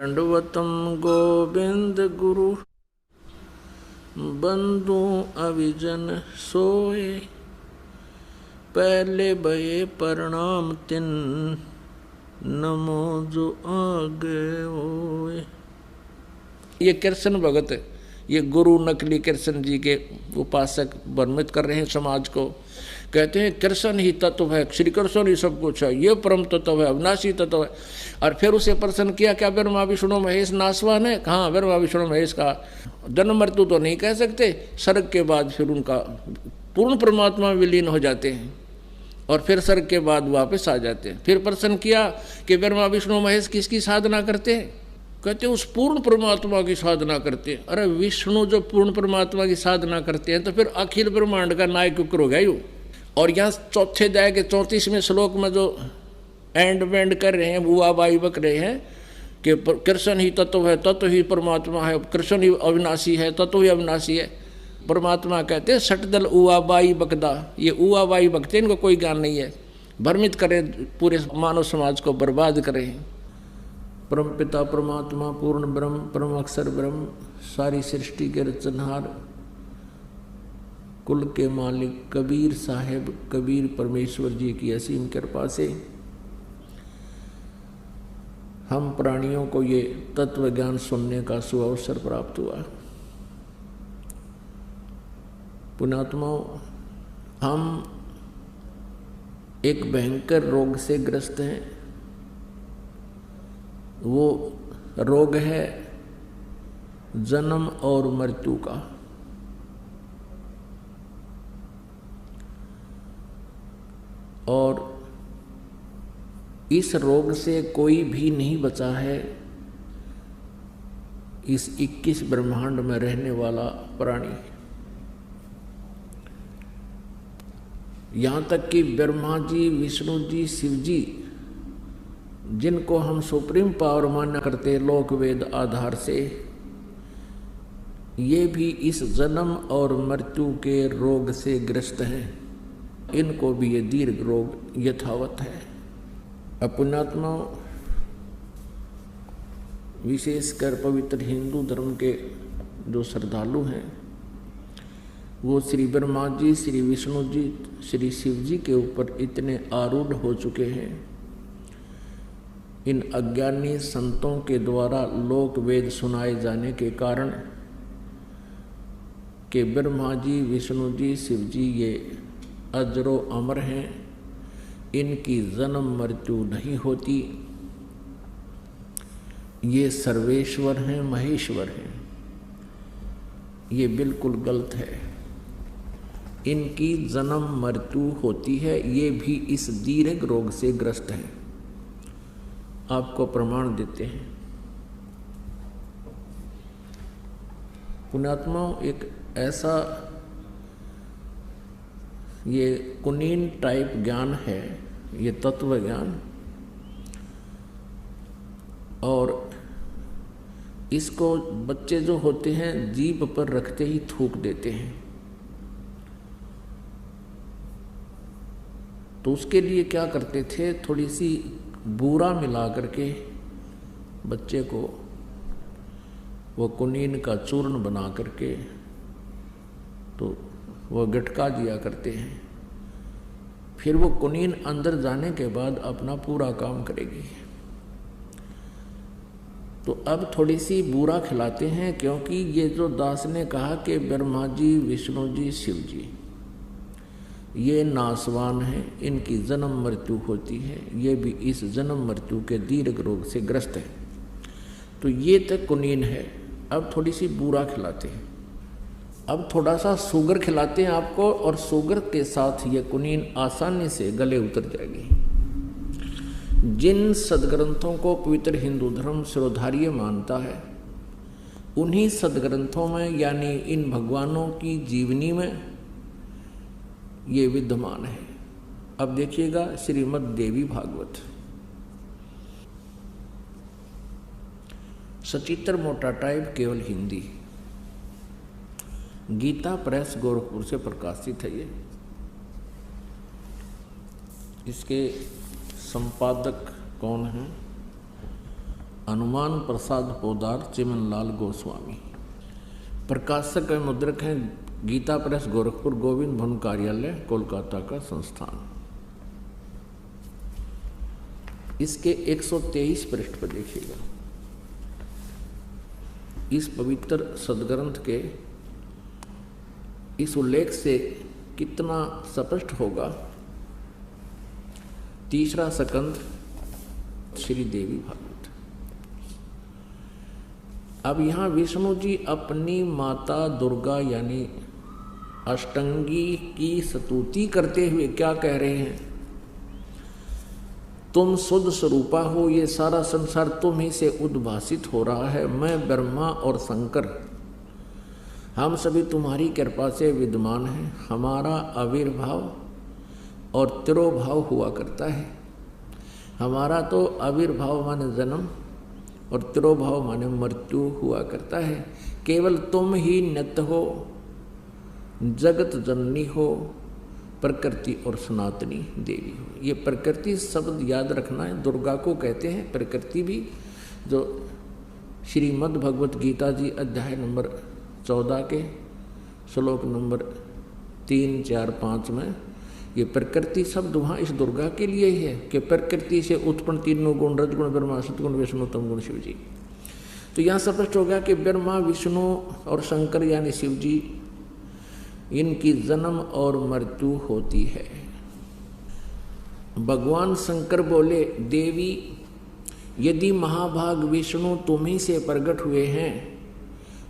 दंडवतम गोविंद गुरु बंधु अविजन सोए, पहले भये प्रणाम तिन नमो जो आगे होए। ये कृष्ण भगत, ये गुरु नकली कृष्ण जी के उपासक भ्रमित कर रहे हैं समाज को। कहते हैं कृष्ण ही तत्व है, श्री कृष्ण ही सब कुछ है, ये परम तत्व है, अविनाशी तत्व है। और फिर उसे प्रश्न किया, क्या ब्रह्मा विष्णु महेश नासवान है? कहाँ ब्रह्मा विष्णु महेश का जन्म मृत्यु तो नहीं कह सकते। सर्ग के बाद फिर उनका पूर्ण परमात्मा विलीन हो जाते हैं और फिर सर्ग के बाद वापस आ जाते हैं। फिर प्रश्न किया कि ब्रह्मा विष्णु महेश किसकी साधना करते हैं? कहते उस पूर्ण परमात्मा की साधना करते हैं। अरे विष्णु जो पूर्ण परमात्मा की साधना करते हैं तो फिर अखिल ब्रह्मांड का नायक क्यों हो गया यूँ? और यहाँ चौथे अध्याय के 34वें श्लोक में जो एंड वेंड कर रहे हैं, बुआ बाई बक रहे हैं कि कृष्ण ही तत्व है, तत्व ही परमात्मा है, कृष्ण ही अविनाशी है, तत्व ही अविनाशी है। परमात्मा कहते हैं सटदल उआ बाई बकदा, ये उआ बाई बकते इनको कोई ज्ञान नहीं है, भ्रमित करें, पूरे मानव समाज को बर्बाद करें। परम पिता परमात्मा पूर्ण ब्रह्म, परम अक्षर ब्रह्म, सारी सृष्टि के रचनहार, कुल के मालिक कबीर साहेब कबीर परमेश्वर जी की असीम कृपा से हम प्राणियों को ये तत्व ज्ञान सुनने का सुअवसर प्राप्त हुआ। पुण्यात्माओं, हम एक भयंकर रोग से ग्रस्त हैं। वो रोग है जन्म और मृत्यु का। और इस रोग से कोई भी नहीं बचा है, इस 21 ब्रह्मांड में रहने वाला प्राणी। यहाँ तक कि ब्रह्मा जी, विष्णु जी, शिव जी, जिनको हम सुप्रीम पावर माना करते लोक वेद आधार से, ये भी इस जन्म और मृत्यु के रोग से ग्रस्त हैं। इनको भी ये दीर्घ रोग यथावत है। पुण्यात्मा, विशेषकर पवित्र हिंदू धर्म के जो श्रद्धालु हैं, वो श्री ब्रह्मा जी, श्री विष्णु जी, श्री शिव जी के ऊपर इतने आरूढ़ हो चुके हैं। इन अज्ञानी संतों के द्वारा लोक वेद सुनाए जाने के कारण कि ब्रह्मा जी, विष्णु जी, शिव जी ये अजरो अमर हैं, इनकी जन्म मृत्यु नहीं होती, ये सर्वेश्वर हैं, महेश्वर हैं। ये बिल्कुल गलत है। इनकी जन्म मृत्यु होती है, ये भी इस दीर्घ रोग से ग्रस्त हैं। आपको प्रमाण देते हैं। पुण्यात्माओं, एक ऐसा ये कुनीन टाइप ज्ञान है, ये तत्व ज्ञान, और इसको बच्चे जो होते हैं जीभ पर रखते ही थूक देते हैं। तो उसके लिए क्या करते थे, थोड़ी सी बूरा मिला करके बच्चे को वो कुनीन का चूर्ण बना करके तो वो गटका दिया करते हैं। फिर वो कुनीन अंदर जाने के बाद अपना पूरा काम करेगी। तो अब थोड़ी सी बूरा खिलाते हैं, क्योंकि ये जो दास ने कहा कि ब्रह्मा जी, विष्णु जी, शिव जी ये नासवान हैं, इनकी जन्म मृत्यु होती है, ये भी इस जन्म मृत्यु के दीर्घ रोग से ग्रस्त है। तो ये तक कुनीन है। अब थोड़ी सी बूरा खिलाते हैं, अब थोड़ा सा शुगर खिलाते हैं आपको, और शुगर के साथ ये कुनीन आसानी से गले उतर जाएगी। जिन सदग्रंथों को पवित्र हिंदू धर्म सर्वधार्य मानता है, उन्हीं सदग्रंथों में यानी इन भगवानों की जीवनी में ये विद्यमान है। अब देखिएगा श्रीमद् देवी भागवत, सचित्र मोटा टाइप, केवल हिंदी, गीता प्रेस गोरखपुर से प्रकाशित है। ये इसके संपादक कौन हैं? हनुमान प्रसाद पोदार, चिमनलाल गोस्वामी। प्रकाशक एवं मुद्रक हैं गीता प्रेस गोरखपुर, गोविंद भवन कार्यालय, कोलकाता का संस्थान। इसके 123 पृष्ठ पर देखिएगा। इस पवित्र सदग्रंथ के इस उल्लेख से कितना स्पष्ट होगा। तीसरा स्कंद श्री देवी भागवत। अब यहाँ विष्णु जी अपनी माता दुर्गा यानी अष्टंगी की स्तुति करते हुए क्या कह रहे हैं? तुम शुद्ध स्वरूपा हो, ये सारा संसार तुम ही से उद्भासित हो रहा है। मैं ब्रह्मा और शंकर हम सभी तुम्हारी कृपा से विद्यमान हैं। हमारा आविर्भाव और तिरोभाव हुआ करता है। हमारा तो आविर्भाव माने जन्म और तिरोभाव माने मृत्यु हुआ करता है। केवल तुम ही नित्य हो, जगत जननी हो, प्रकृति और सनातनी देवी हो। ये प्रकृति शब्द याद रखना है, दुर्गा को कहते हैं प्रकृति भी। जो श्रीमद् भगवत गीता जी अध्याय नंबर 14 के श्लोक नंबर 3, 4, 5 में ये प्रकृति शब्द वहाँ इस दुर्गा के लिए ही है कि प्रकृति से उत्पन्न तीनों गुण, रजगुण ब्रह्मा, सतगुण विष्णु, तमगुण शिव जी। तो यहाँ स्पष्ट हो गया कि ब्रह्मा, विष्णु और शंकर यानी शिव जी, इनकी जन्म और मृत्यु होती है। भगवान शंकर बोले, देवी यदि महाभाग विष्णु तुम्ही से प्रकट हुए हैं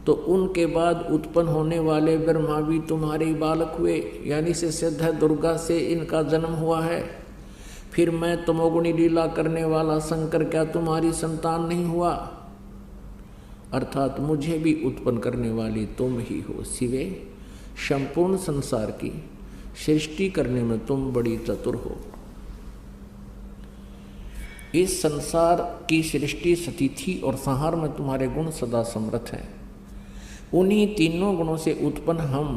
तो उनके बाद उत्पन्न होने वाले ब्रह्मा भी तुम्हारे बालक हुए, यानी से सिद्ध है दुर्गा से इनका जन्म हुआ है। फिर मैं तमोगुणी लीला करने वाला शंकर क्या तुम्हारी संतान नहीं हुआ? अर्थात मुझे भी उत्पन्न करने वाली तुम ही हो शिवे। संपूर्ण संसार की सृष्टि करने में तुम बड़ी चतुर हो। इस संसार की सृष्टि, स्थिति और संहार में तुम्हारे गुण सदा समर्थ हैं। उन्हीं तीनों गुणों से उत्पन्न हम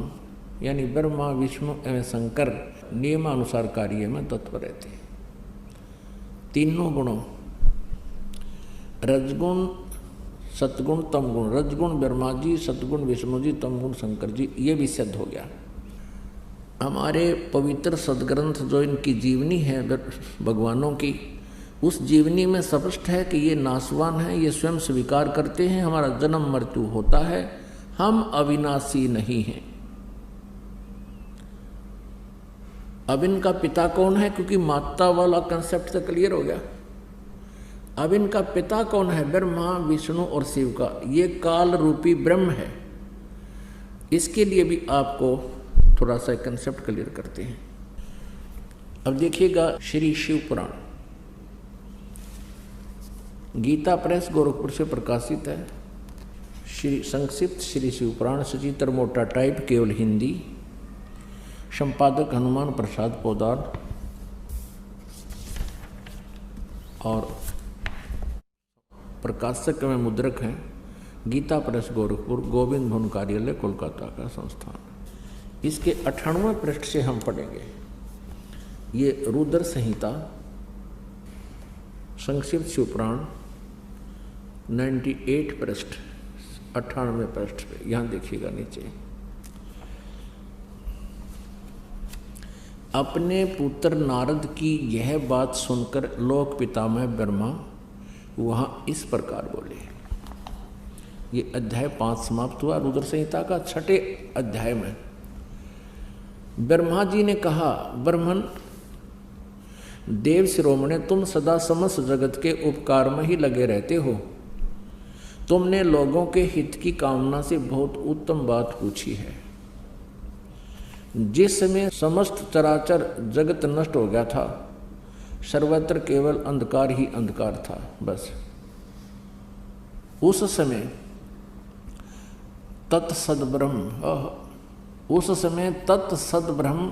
यानी ब्रह्मा, विष्णु एवं शंकर नियमानुसार कार्य में तत्पर रहते हैं। तीनों गुणों रजगुण, सतगुण, तमगुण। रजगुण ब्रह्मा जी, सतगुण विष्णु जी, तमगुण शंकर जी, ये भी सिद्ध हो गया। हमारे पवित्र सदग्रंथ जो इनकी जीवनी है भगवानों की, उस जीवनी में स्पष्ट है कि ये नाशवान है, ये स्वयं स्वीकार करते हैं हमारा जन्म मृत्यु होता है, हम अविनाशी नहीं हैं। अब इनका पिता कौन है? क्योंकि माता वाला कंसेप्ट तो क्लियर हो गया। अब इनका पिता कौन है? ब्रह्मा, विष्णु और शिव का ये काल रूपी ब्रह्म है। इसके लिए भी आपको थोड़ा सा कंसेप्ट क्लियर करते हैं। अब देखिएगा श्री शिव पुराण, गीता प्रेस गोरखपुर से प्रकाशित है। श्री संक्षिप्त श्री शिव पुराण, सचित्र मोटा टाइप, केवल हिंदी। संपादक हनुमान प्रसाद पोदार और प्रकाशक में मुद्रक हैं गीता प्रेस गोरखपुर, गोविंद भवन कार्यालय, कोलकाता का संस्थान। इसके 98वें पृष्ठ से हम पढ़ेंगे। ये रुद्र संहिता संक्षिप्त शिवपुराण 98 पृष्ठ, 98वें पृष्ठ पे, यहाँ देखिएगा नीचे। अपने पुत्र नारद की यह बात सुनकर लोक पितामह ब्रह्मा वहाँ इस प्रकार बोले। ये अध्याय 5 समाप्त हुआ रुद्र संहिता का। 6ठे अध्याय में ब्रह्मा जी ने कहा, ब्रह्मन देव शिरोमणे, तुम सदा समस्त जगत के उपकार में ही लगे रहते हो। तुमने लोगों के हित की कामना से बहुत उत्तम बात पूछी है। जिस समय समस्त चराचर जगत नष्ट हो गया था, सर्वत्र केवल अंधकार ही अंधकार था। बस उस समय तत्सद ब्रह्म, उस समय तत्सद ब्रह्म,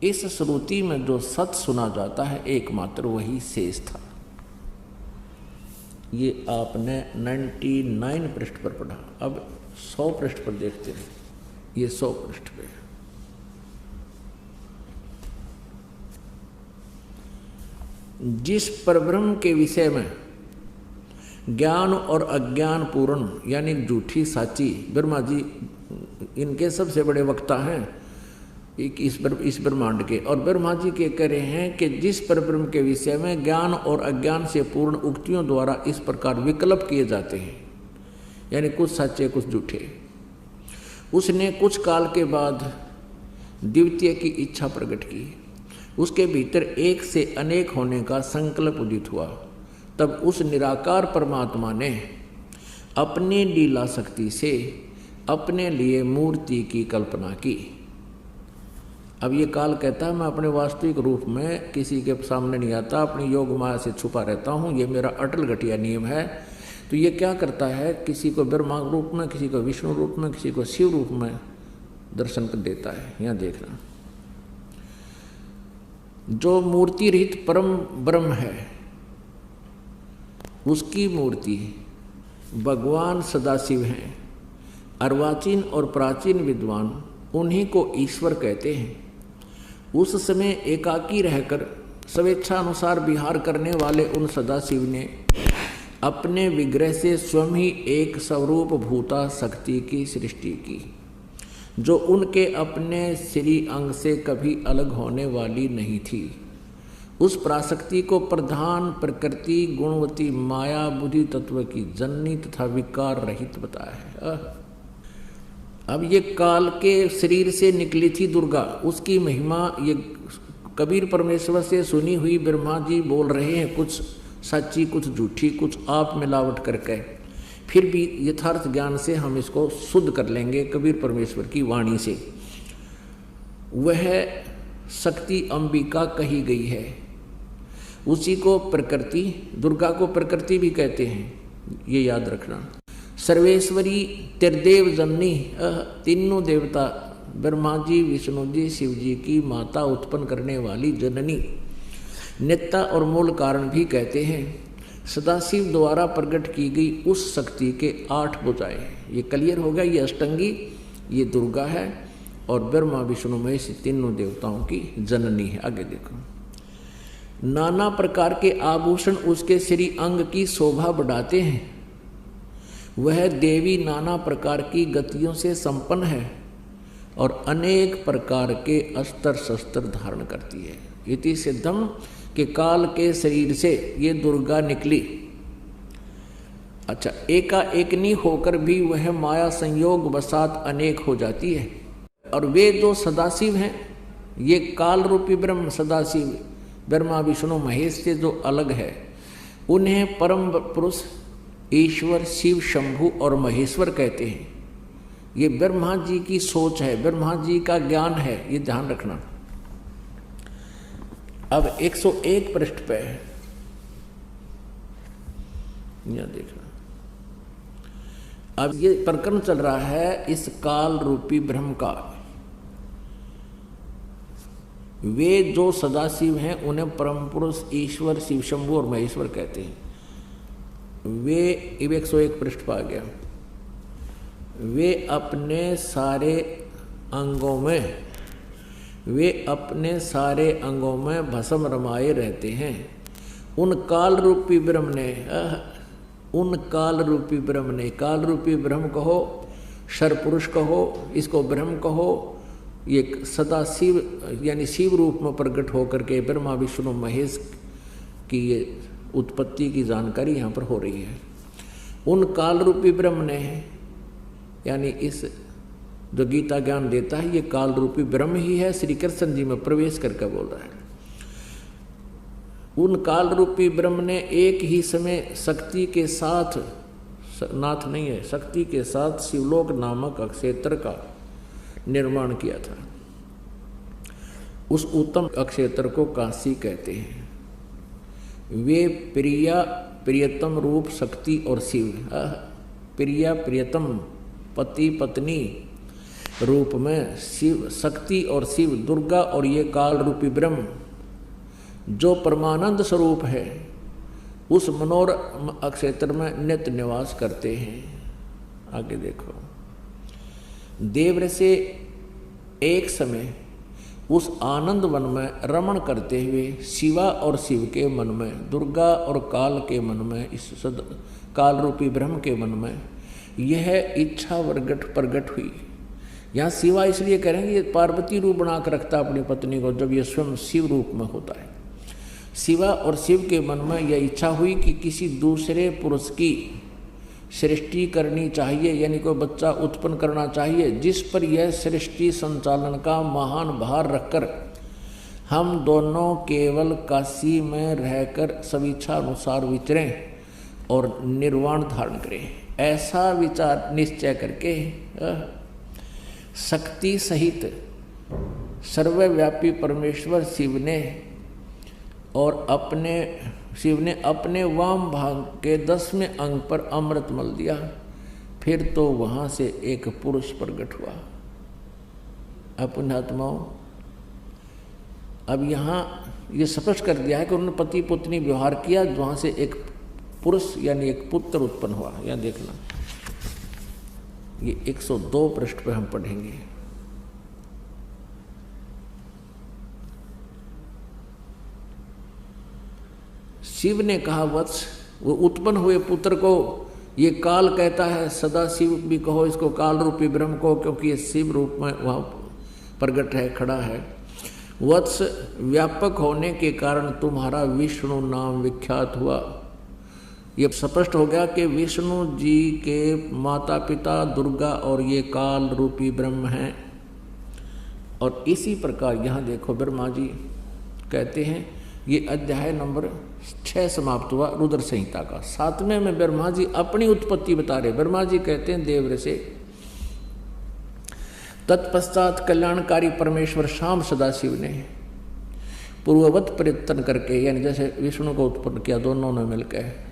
इस श्रुति में जो सत सुना जाता है एकमात्र वही शेष था। ये आपने 99 पृष्ठ पर पढ़ा। अब 100 पृष्ठ पर देखते हैं। ये 100 पृष्ठ पे जिस परब्रह्म के विषय में ज्ञान और अज्ञान पूर्ण यानी झूठी साची ब्रह्मा जी इनके सबसे बड़े वक्ता हैं इस ब्रह्मांड के। और ब्रह्मा जी के कह रहे हैं कि जिस परब्रह्म के विषय में ज्ञान और अज्ञान से पूर्ण उक्तियों द्वारा इस प्रकार विकल्प किए जाते हैं, यानी कुछ सच्चे कुछ झूठे, उसने कुछ काल के बाद द्वितीय की इच्छा प्रकट की। उसके भीतर एक से अनेक होने का संकल्प उदित हुआ। तब उस निराकार परमात्मा ने अपनी लीला शक्ति से अपने लिए मूर्ति की कल्पना की। अब ये काल कहता है मैं अपने वास्तविक रूप में किसी के सामने नहीं आता, अपनी योग माया से छुपा रहता हूँ, ये मेरा अटल घटिया नियम है। तो ये क्या करता है, किसी को ब्रह्मा रूप में, किसी को विष्णु रूप में, किसी को शिव रूप में दर्शन कर देता है। यहाँ देखना, जो मूर्ति रहित परम ब्रह्म है उसकी मूर्ति भगवान सदाशिव हैं। अर्वाचीन और प्राचीन विद्वान उन्हीं को ईश्वर कहते हैं। उस समय एकाकी रहकर स्वेच्छानुसार विहार करने वाले उन सदाशिव ने अपने विग्रह से स्वयं ही एक स्वरूप भूता शक्ति की सृष्टि की, जो उनके अपने श्री अंग से कभी अलग होने वाली नहीं थी। उस पराशक्ति को प्रधान प्रकृति गुणवती माया बुद्धि तत्व की जननी तथा विकार रहित बताया है। अब ये काल के शरीर से निकली थी दुर्गा, उसकी महिमा ये कबीर परमेश्वर से सुनी हुई ब्रह्मा जी बोल रहे हैं, कुछ सच्ची कुछ झूठी, कुछ आप मिलावट करके। फिर भी यथार्थ ज्ञान से हम इसको शुद्ध कर लेंगे कबीर परमेश्वर की वाणी से। वह शक्ति अंबिका कही गई है, उसी को प्रकृति, दुर्गा को प्रकृति भी कहते हैं, ये याद रखना। सर्वेश्वरी त्रिदेव जननी, तीनों देवता ब्रह्मा जी विष्णु जी शिव जी की माता उत्पन्न करने वाली जननी, नेता और मूल कारण भी कहते हैं। सदाशिव द्वारा प्रकट की गई उस शक्ति के 8 भुजाएं, ये क्लियर हो गया। ये अष्टंगी, ये दुर्गा है और ब्रह्मा विष्णु महेश तीनों देवताओं की जननी है। आगे देखो, नाना प्रकार के आभूषण उसके श्री अंग की शोभा बढ़ाते हैं। वह देवी नाना प्रकार की गतियों से संपन्न है और अनेक प्रकार के अस्त्र शस्त्र धारण करती है। इति सिद्धम के काल के शरीर से ये दुर्गा निकली। अच्छा, एकाएकनी होकर भी वह माया संयोग वसात अनेक हो जाती है। और वे दो सदाशिव हैं, ये काल रूपी ब्रह्म सदाशिव ब्रह्मा विष्णु महेश से जो अलग है, उन्हें परम पुरुष ईश्वर शिव शंभु और महेश्वर कहते हैं। ये ब्रह्मा जी की सोच है, ब्रह्मा जी का ज्ञान है, ये ध्यान रखना। अब 101 पृष्ठ पे यह देखना, अब ये प्रकरण चल रहा है इस काल रूपी ब्रह्म का। वे जो सदाशिव हैं उन्हें परम पुरुष ईश्वर शिव शंभु और महेश्वर कहते हैं। वे 101 पृष्ठ पा गया। वे अपने सारे अंगों में भस्म रमाए रहते हैं। उन काल रूपी ब्रह्म ने, काल रूपी ब्रह्म कहो, शरपुरुष कहो, इसको ब्रह्म कहो, ये सदाशिव यानी शिव रूप में प्रकट होकर के ब्रह्मा विष्णु महेश की ये उत्पत्ति की जानकारी यहाँ पर हो रही है। उन काल रूपी ब्रह्म ने, यानी इस जो गीता ज्ञान देता है ये काल रूपी ब्रह्म ही है, श्री कृष्ण जी में प्रवेश करके बोल रहा है। उन काल रूपी ब्रह्म ने एक ही समय शक्ति के साथ, नाथ नहीं है, शक्ति के साथ शिवलोक नामक अक्षेत्र का निर्माण किया था। उस उत्तम अक्षेत्र को काशी कहते हैं। वे प्रियतम रूप शक्ति और शिव, प्रियतम पति पत्नी रूप में शिव, शक्ति और शिव, दुर्गा और ये काल रूपी ब्रह्म जो परमानंद स्वरूप है, उस मनोर अक्षेत्र में नित्य निवास करते हैं। आगे देखो, देव से एक समय उस आनंद वन में रमण करते हुए शिवा और शिव के मन में, दुर्गा और काल के मन में, इस काल रूपी ब्रह्म के मन में यह इच्छा प्रगट हुई। यहाँ शिवा इसलिए करेंगे, पार्वती रूप बना कर रखता अपनी पत्नी को, जब ये स्वयं शिव रूप में होता है। शिवा और शिव के मन में यह इच्छा हुई कि किसी दूसरे पुरुष की सृष्टि करनी चाहिए, यानी कोई बच्चा उत्पन्न करना चाहिए, जिस पर यह सृष्टि संचालन का महान भार रखकर हम दोनों केवल काशी में रहकर स्वेच्छा अनुसार विचरें और निर्वाण धारण करें। ऐसा विचार निश्चय करके शक्ति सहित सर्वव्यापी परमेश्वर शिव ने अपने वाम भाग के 10वें अंग पर अमृत मल दिया। फिर तो वहाँ से एक पुरुष प्रकट हुआ। पुण्यात्माओं, अब यहाँ ये स्पष्ट कर दिया है कि उन्होंने पति पत्नी व्यवहार किया, वहाँ से एक पुरुष यानी एक पुत्र उत्पन्न हुआ। यहाँ देखना, ये 102 पृष्ठ पर हम पढ़ेंगे। शिव ने कहा, वत्स, वो उत्पन्न हुए पुत्र को ये काल कहता है, सदा शिव भी कहो इसको, काल रूपी ब्रह्म को, क्योंकि ये शिव रूप में वहाँ प्रगट है, खड़ा है। वत्स, व्यापक होने के कारण तुम्हारा विष्णु नाम विख्यात हुआ। ये स्पष्ट हो गया कि विष्णु जी के माता पिता दुर्गा और ये काल रूपी ब्रह्म हैं। और इसी प्रकार यहाँ देखो, ब्रह्मा जी कहते हैं, ये अध्याय नंबर 6 समाप्त हुआ रुद्र संहिता का। 7वें में ब्रह्मा जी अपनी उत्पत्ति बता रहे। ब्रह्मा जी कहते हैं, देव से तत्पश्चात कल्याणकारी परमेश्वर शाम सदाशिव ने पूर्ववत प्रयत्न करके, यानी जैसे विष्णु को उत्पन्न किया, दोनों ने मिलकर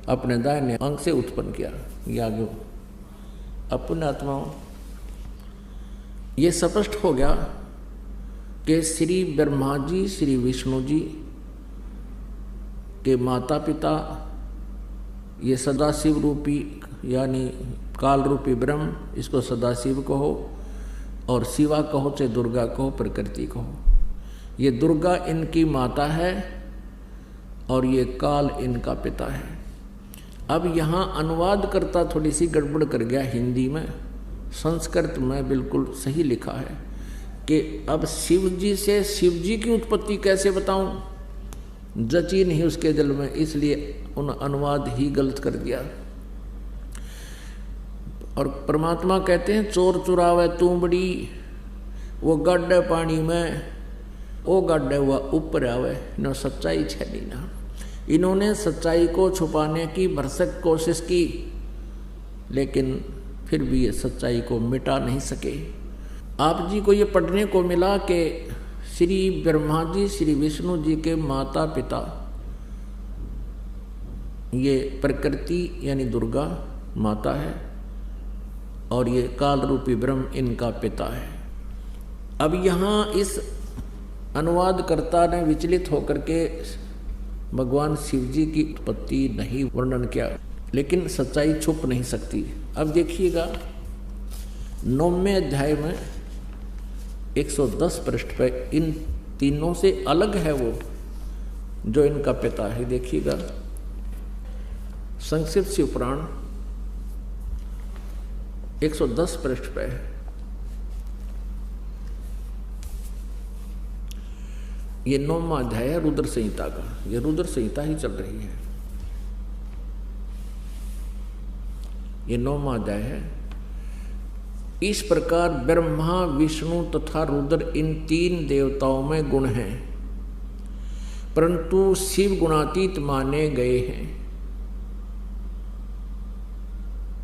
अपने दाहिने अंग से उत्पन्न किया। ये आगे अपने आत्माओं, ये स्पष्ट हो गया कि श्री ब्रह्मा जी श्री विष्णु जी के माता पिता ये सदाशिव रूपी यानी काल रूपी ब्रह्म, इसको सदाशिव कहो, और शिवा कहो चाहे दुर्गा कहो, प्रकृति कहो। ये दुर्गा इनकी माता है और ये काल इनका पिता है। अब यहाँ अनुवाद करता थोड़ी सी गड़बड़ कर गया हिंदी में, संस्कृत में बिल्कुल सही लिखा है कि अब शिव जी से शिव जी की उत्पत्ति कैसे बताऊं, जची नहीं उसके दिल में, इसलिए उन अनुवाद ही गलत कर दिया। और परमात्मा कहते हैं, चोर चुरावे तूंबड़ी, वो गड्ढे पानी में, वो गड्ढे हुआ ऊपर आवे, न सच्चाई छेड़ी ना। इन्होंने सच्चाई को छुपाने की भरसक कोशिश की, लेकिन फिर भी ये सच्चाई को मिटा नहीं सके। आप जी को ये पढ़ने को मिला कि श्री ब्रह्मा जी श्री विष्णु जी के माता पिता ये प्रकृति यानी दुर्गा माता है और ये काल रूपी ब्रह्म इनका पिता है। अब यहाँ इस अनुवादकर्ता ने विचलित होकर के भगवान शिव जी की उत्पत्ति नहीं वर्णन किया, लेकिन सच्चाई छुप नहीं सकती। अब देखिएगा 9वें अध्याय में 110 पृष्ठ पर इन तीनों से अलग है वो जो इनका पिता है। देखिएगा, संक्षिप्त शिव पुराण 110 पृष्ठ पे ये 9वां अध्याय है रुद्र संहिता का। ये रुद्र संहिता ही चल रही है, ये 9वां अध्याय है। इस प्रकार ब्रह्मा विष्णु तथा रुद्र इन 3 देवताओं में गुण हैं, परंतु शिव गुणातीत माने गए हैं।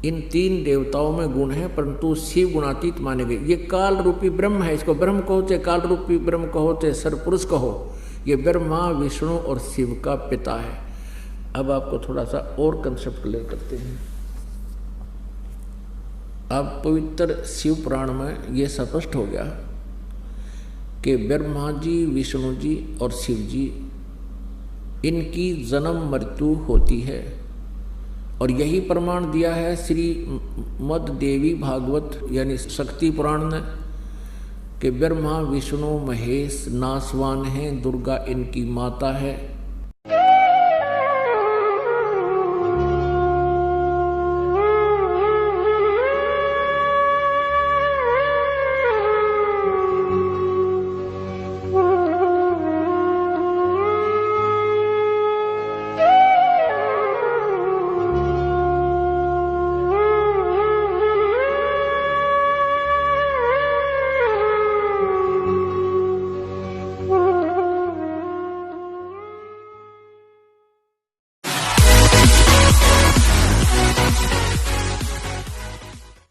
इन 3 देवताओं में गुण है परंतु शिव गुणातीत माने गए। ये काल रूपी ब्रह्म है, इसको ब्रह्म कहो चाहे काल रूपी ब्रह्म कहो चाहे सरपुरुष कहो, ये ब्रह्मा विष्णु और शिव का पिता है। अब आपको थोड़ा सा और कंसेप्ट क्लियर करते हैं। अब पवित्र शिव पुराण में ये स्पष्ट हो गया कि ब्रह्मा जी विष्णु जी और शिव जी इनकी जन्म मृत्यु होती है, और यही प्रमाण दिया है श्री मद देवी भागवत यानी शक्ति पुराण ने कि ब्रह्मा विष्णु महेश नासवान हैं, दुर्गा इनकी माता है।